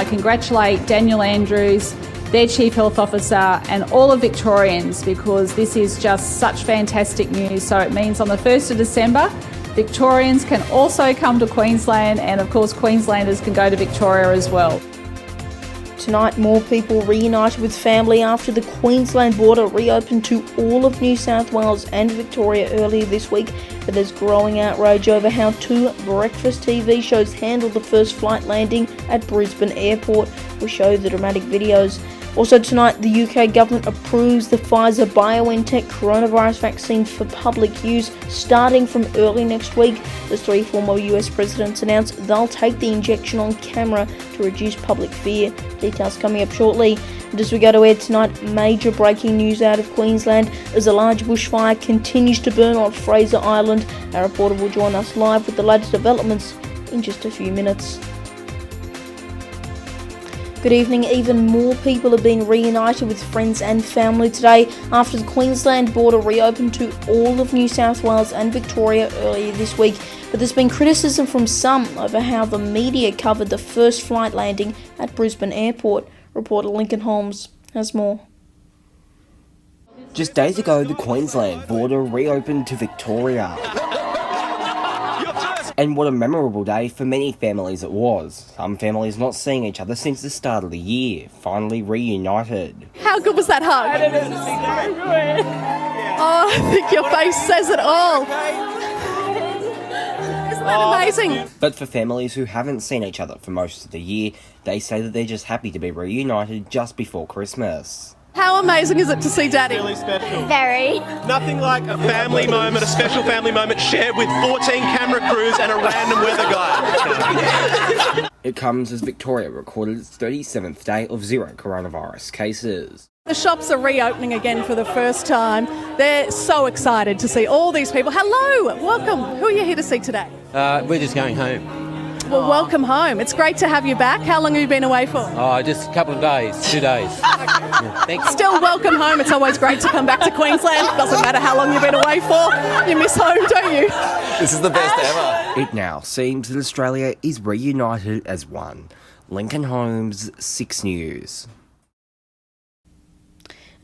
congratulate Daniel Andrews, their Chief Health Officer, and all of Victorians, because this is just such fantastic news. So it means on the 1st of December, Victorians can also come to Queensland, and of course Queenslanders can go to Victoria as well. Tonight, more people reunited with family after the Queensland border reopened to all of New South Wales and Victoria earlier this week, but there's growing outrage over how two breakfast TV shows handled the first flight landing at Brisbane Airport. We'll show the dramatic videos. Also tonight, the UK government approves the Pfizer-BioNTech coronavirus vaccine for public use starting from early next week. The three former US presidents announced they'll take the injection on camera to reduce public fear. Details coming up shortly. And as we go to air tonight, major breaking news out of Queensland as a large bushfire continues to burn on Fraser Island. Our reporter will join us live with the latest developments in just a few minutes. Good evening. Even more people have been reunited with friends and family today after the Queensland border reopened to all of New South Wales and Victoria earlier this week. But there's been criticism from some over how the media covered the first flight landing at Brisbane Airport. Reporter Lincoln Holmes has more. Just days ago, the Queensland border reopened to Victoria. And what a memorable day for many families it was. Some families not seeing each other since the start of the year, finally reunited. How good was that hug? So good. Oh, I think your face says it all. Isn't that amazing? But for families who haven't seen each other for most of the year, they say that they're just happy to be reunited just before Christmas. How amazing is it to see Daddy? Really special. Very. Nothing like a family moment, a special family moment shared with 14 camera crews and a random weather guy. It comes as Victoria recorded its 37th day of zero coronavirus cases. The shops are reopening again for the first time. They're so excited to see all these people. Hello, welcome. Who are you here to see today? We're just going home. Well, welcome home. It's great to have you back. How long have you been away for? Oh, just a couple of days, 2 days. Yeah, thanks. Still welcome home. It's always great to come back to Queensland. Doesn't matter how long you've been away for. You miss home, don't you? This is the best ever. It now seems that Australia is reunited as one. Lincoln Holmes, 6 News.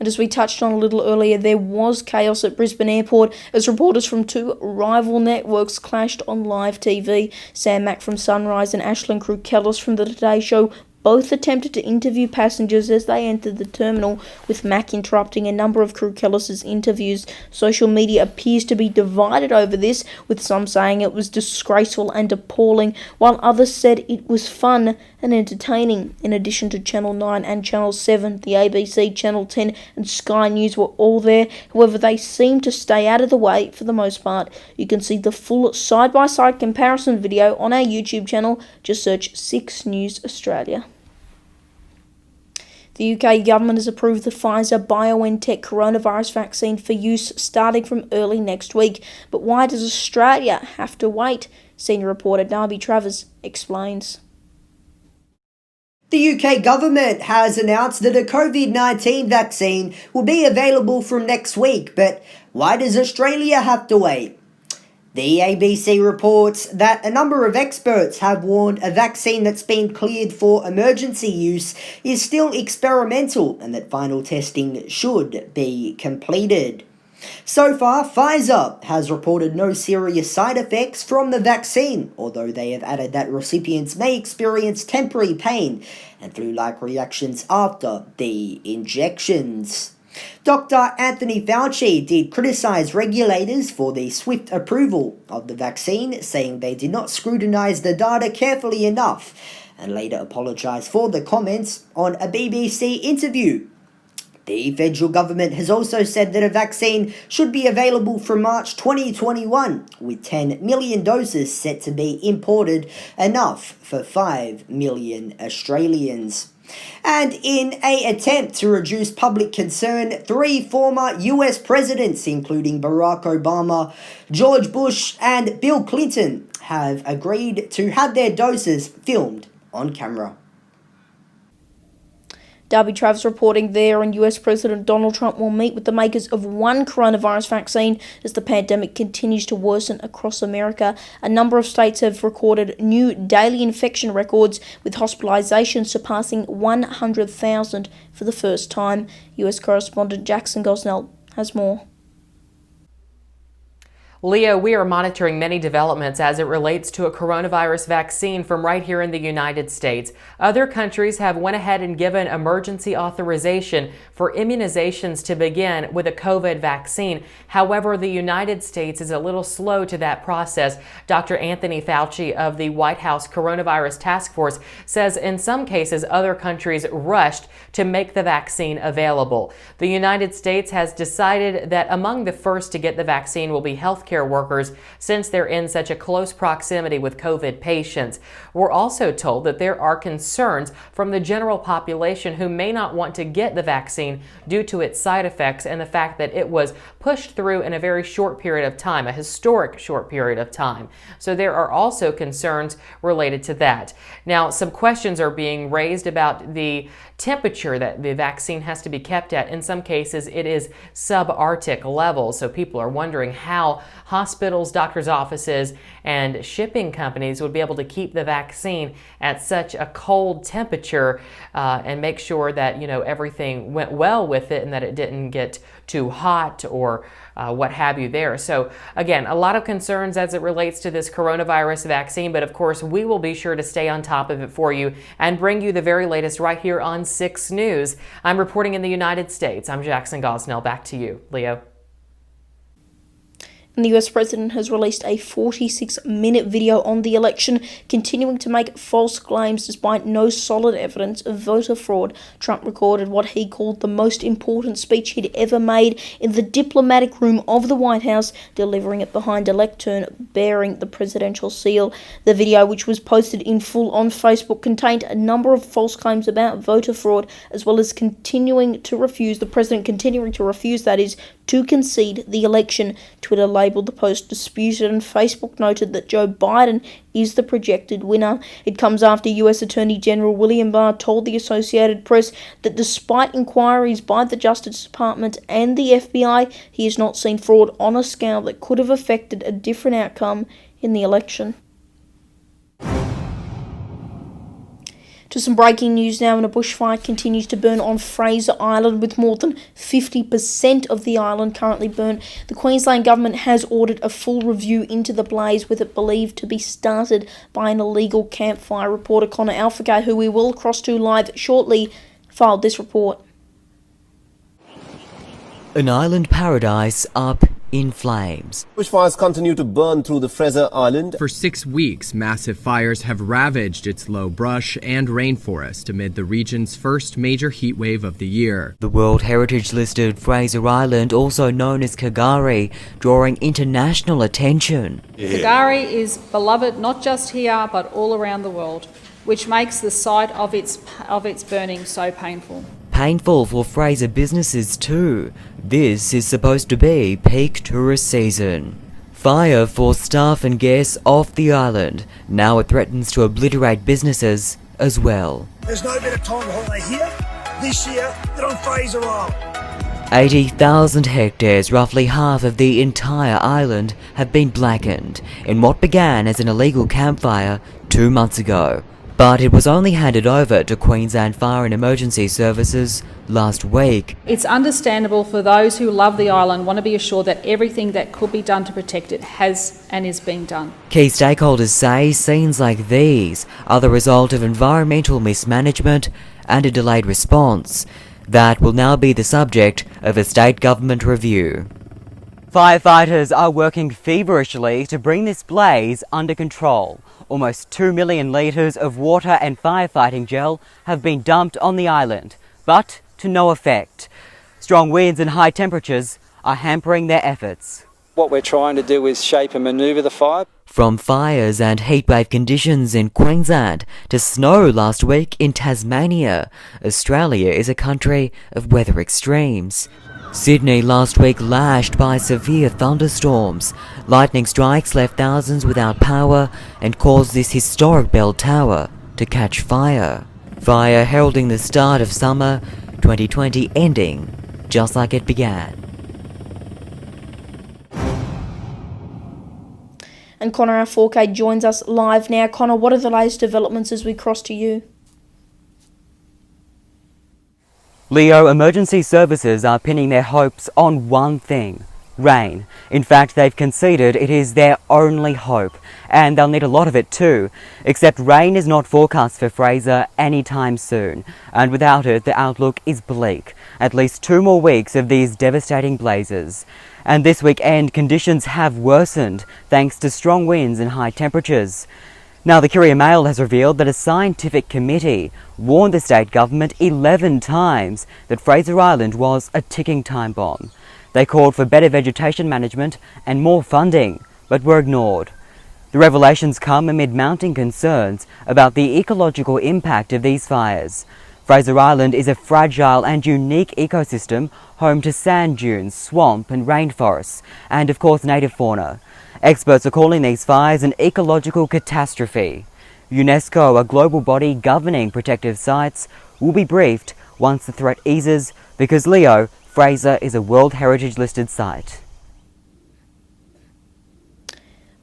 And as we touched on a little earlier, there was chaos at Brisbane Airport as reporters from two rival networks clashed on live TV. Sam Mack from Sunrise and Ashland Crew-Kellis from The Today Show both attempted to interview passengers as they entered the terminal, with Mack interrupting a number of Crew-Kellis' interviews. Social media appears to be divided over this, with some saying it was disgraceful and appalling, while others said it was fun and entertaining. In addition to Channel 9 and Channel 7, the ABC, Channel 10 and Sky News were all there. However, they seemed to stay out of the way for the most part. You can see the full side-by-side comparison video on our YouTube channel. Just search 6 News Australia. The UK government has approved the Pfizer-BioNTech coronavirus vaccine for use starting from early next week. But why does Australia have to wait? Senior reporter Darby Travers explains. The UK government has announced that a COVID-19 vaccine will be available from next week, but why does Australia have to wait? The ABC reports that a number of experts have warned a vaccine that's been cleared for emergency use is still experimental and that final testing should be completed. So far, Pfizer has reported no serious side effects from the vaccine, although they have added that recipients may experience temporary pain and flu-like reactions after the injections. Dr. Anthony Fauci did criticise regulators for the swift approval of the vaccine, saying they did not scrutinise the data carefully enough, and later apologised for the comments on a BBC interview. The federal government has also said that a vaccine should be available from March 2021, with 10 million doses set to be imported, enough for 5 million Australians. And in an attempt to reduce public concern, 3 former US presidents, including Barack Obama, George Bush and Bill Clinton, have agreed to have their doses filmed on camera. Darby Travis reporting there, and US President Donald Trump will meet with the makers of one coronavirus vaccine as the pandemic continues to worsen across America. A number of states have recorded new daily infection records, with hospitalizations surpassing 100,000 for the first time. US correspondent Jackson Gosnell has more. Leo, we are monitoring many developments as it relates to a coronavirus vaccine from right here in the United States. Other countries have went ahead and given emergency authorization for immunizations to begin with a COVID vaccine. However, the United States is a little slow to that process. Dr. Anthony Fauci of the White House Coronavirus Task Force says in some cases other countries rushed to make the vaccine available. The United States has decided that among the first to get the vaccine will be healthcare workers, since they're in such a close proximity with COVID patients. We're also told that there are concerns from the general population who may not want to get the vaccine due to its side effects and the fact that it was pushed through in a very short period of time, a historic short period of time. So there are also concerns related to that. Now, some questions are being raised about the temperature that the vaccine has to be kept at. In some cases, it is subarctic levels, so people are wondering how hospitals, doctors' offices, and shipping companies would be able to keep the vaccine at such a cold temperature and make sure that, you know, everything went well with it and that it didn't get too hot or what have you there. So again, a lot of concerns as it relates to this coronavirus vaccine, but of course we will be sure to stay on top of it for you and bring you the very latest right here on 6 News. I'm reporting in the United States. I'm Jackson Gosnell. Back to you, Leo. And the US president has released a 46-minute video on the election, continuing to make false claims despite no solid evidence of voter fraud. Trump recorded what he called the most important speech he'd ever made in the diplomatic room of the White House, delivering it behind a lectern bearing the presidential seal. The video, which was posted in full on Facebook, contained a number of false claims about voter fraud, as well as the president continuing to refuse, that is, to concede the election. Twitter labelled the post disputed, and Facebook noted that Joe Biden is the projected winner. It comes after US Attorney General William Barr told the Associated Press that despite inquiries by the Justice Department and the FBI, he has not seen fraud on a scale that could have affected a different outcome in the election. To some breaking news now, and a bushfire continues to burn on Fraser Island, with more than 50% of the island currently burnt. The Queensland government has ordered a full review into the blaze, with it believed to be started by an illegal campfire. Reporter Connor Alfagate, who we will cross to live shortly, filed this report. An island paradise up in flames. Bushfires continue to burn through the Fraser Island. For 6 weeks, massive fires have ravaged its low brush and rainforest amid the region's first major heat wave of the year. The World Heritage listed Fraser Island, also known as K'gari, drawing international attention. K'gari is beloved not just here but all around the world, which makes the sight of its burning so painful. Painful for Fraser businesses too. This is supposed to be peak tourist season. Fire forced staff and guests off the island. Now it threatens to obliterate businesses as well. There's no better time to holiday here this year than on Fraser Island. 80,000 hectares, roughly half of the entire island, have been blackened in what began as an illegal campfire 2 months ago. But it was only handed over to Queensland Fire and Emergency Services last week. It's understandable for those who love the island, want to be assured that everything that could be done to protect it has and is being done. Key stakeholders say scenes like these are the result of environmental mismanagement and a delayed response. That will now be the subject of a state government review. Firefighters are working feverishly to bring this blaze under control. Almost 2 million litres of water and firefighting gel have been dumped on the island, but to no effect. Strong winds and high temperatures are hampering their efforts. What we're trying to do is shape and manoeuvre the fire. From fires and heatwave conditions in Queensland to snow last week in Tasmania, Australia is a country of weather extremes. Sydney last week lashed by severe thunderstorms. Lightning strikes left thousands without power and caused this historic bell tower to catch fire. Fire heralding the start of summer 2020 ending just like it began. And Connor, our 4K, joins us live now. Connor, what are the latest developments as we cross to you? Leo, emergency services are pinning their hopes on one thing: rain. In fact, they've conceded it is their only hope, and they'll need a lot of it too. Except rain is not forecast for Fraser anytime soon, and without it, the outlook is bleak. At least 2 more weeks of these devastating blazes. And this weekend, conditions have worsened thanks to strong winds and high temperatures. Now, the Courier Mail has revealed that a scientific committee warned the state government 11 times that Fraser Island was a ticking time bomb. They called for better vegetation management and more funding, but were ignored. The revelations come amid mounting concerns about the ecological impact of these fires. Fraser Island is a fragile and unique ecosystem home to sand dunes, swamp and rainforests, and of course native fauna. Experts are calling these fires an ecological catastrophe. UNESCO, a global body governing protective sites, will be briefed once the threat eases because, Leo, Fraser is a World Heritage listed site.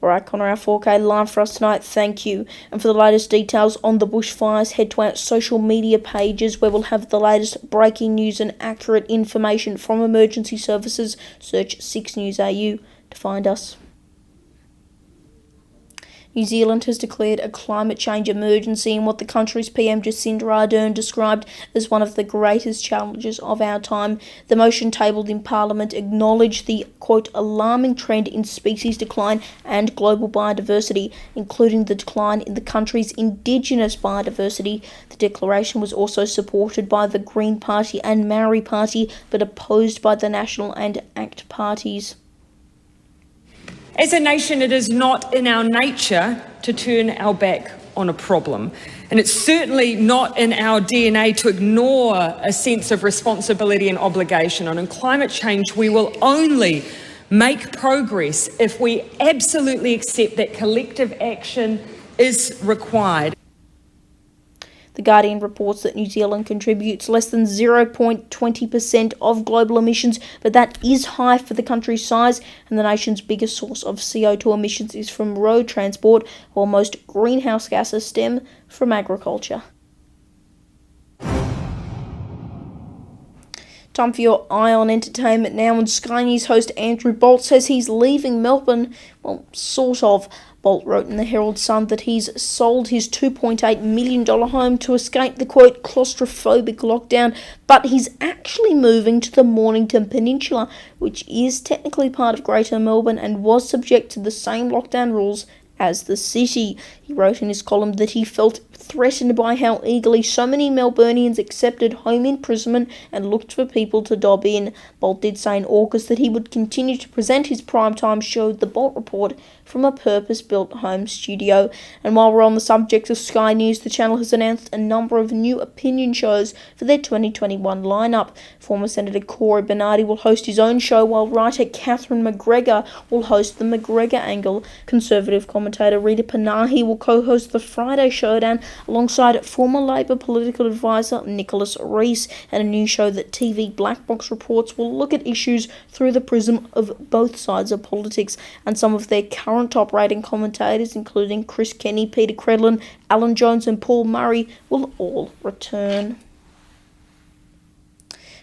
Alright, Connor, our 4K live for us tonight, thank you. And for the latest details on the bushfires, head to our social media pages where we'll have the latest breaking news and accurate information from emergency services. Search 6 News AU to find us. New Zealand has declared a climate change emergency in what the country's PM Jacinda Ardern described as one of the greatest challenges of our time. The motion tabled in Parliament acknowledged the, quote, alarming trend in species decline and global biodiversity, including the decline in the country's indigenous biodiversity. The declaration was also supported by the Green Party and Maori Party, but opposed by the National and ACT parties. As a nation, it is not in our nature to turn our back on a problem. And it's certainly not in our DNA to ignore a sense of responsibility and obligation. And in climate change, we will only make progress if we absolutely accept that collective action is required. The Guardian reports that New Zealand contributes less than 0.20% of global emissions, but that is high for the country's size, and the nation's biggest source of CO2 emissions is from road transport, while most greenhouse gases stem from agriculture. Time for your Eye on Entertainment now, and Sky News host Andrew Bolt says he's leaving Melbourne. Well, sort of. Bolt wrote in the Herald Sun that he's sold his $2.8 million home to escape the, quote, claustrophobic lockdown, but he's actually moving to the Mornington Peninsula, which is technically part of Greater Melbourne and was subject to the same lockdown rules as the city. He wrote in his column that he felt threatened by how eagerly so many Melburnians accepted home imprisonment and looked for people to dob in. Bolt did say in August that he would continue to present his primetime show, The Bolt Report, from a purpose-built home studio. And while we're on the subject of Sky News, the channel has announced a number of new opinion shows for their 2021 lineup. Former Senator Corey Bernardi will host his own show, while writer Catherine McGregor will host The McGregor Angle. Conservative commentator Rita Panahi will co-host The Friday Showdown alongside former Labor political advisor Nicholas Rees, and a new show that TV Black Box reports will look at issues through the prism of both sides of politics. And some of their current top-rating commentators, including Chris Kenny, Peter Credlin, Alan Jones and Paul Murray, will all return.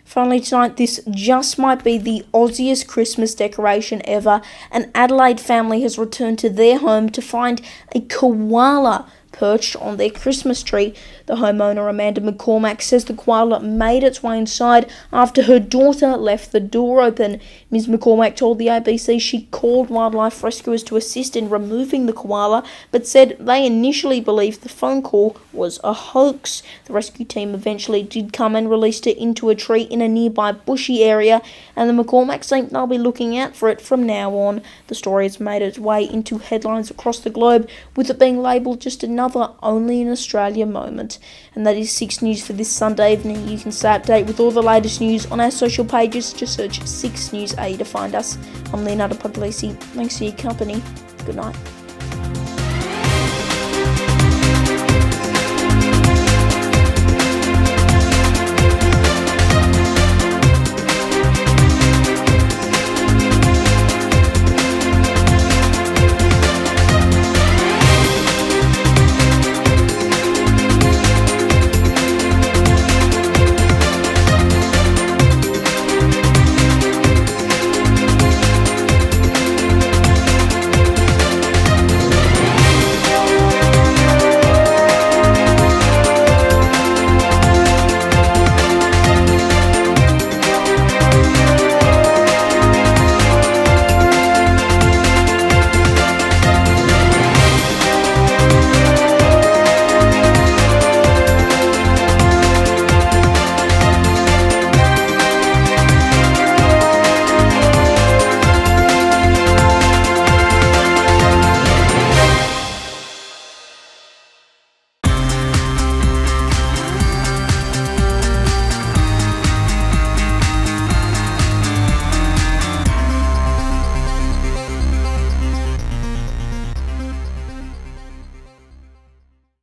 Finally tonight, this just might be the Aussiest Christmas decoration ever. An Adelaide family has returned to their home to find a koala perched on their Christmas tree. The homeowner, Amanda McCormack, says the koala made its way inside after her daughter left the door open. Ms. McCormack told the ABC she called wildlife rescuers to assist in removing the koala, but said they initially believed the phone call was a hoax. The rescue team eventually did come and released it into a tree in a nearby bushy area, and the McCormacks think they'll be looking out for it from now on. The story has made its way into headlines across the globe, with it being labelled just another only in Australia moment. And that is 6 News for this Sunday evening. You can stay updated with all the latest news on our social pages. Just search 6 News A to find us. I'm Leonardo Puglisi. Thanks for your company. Good night.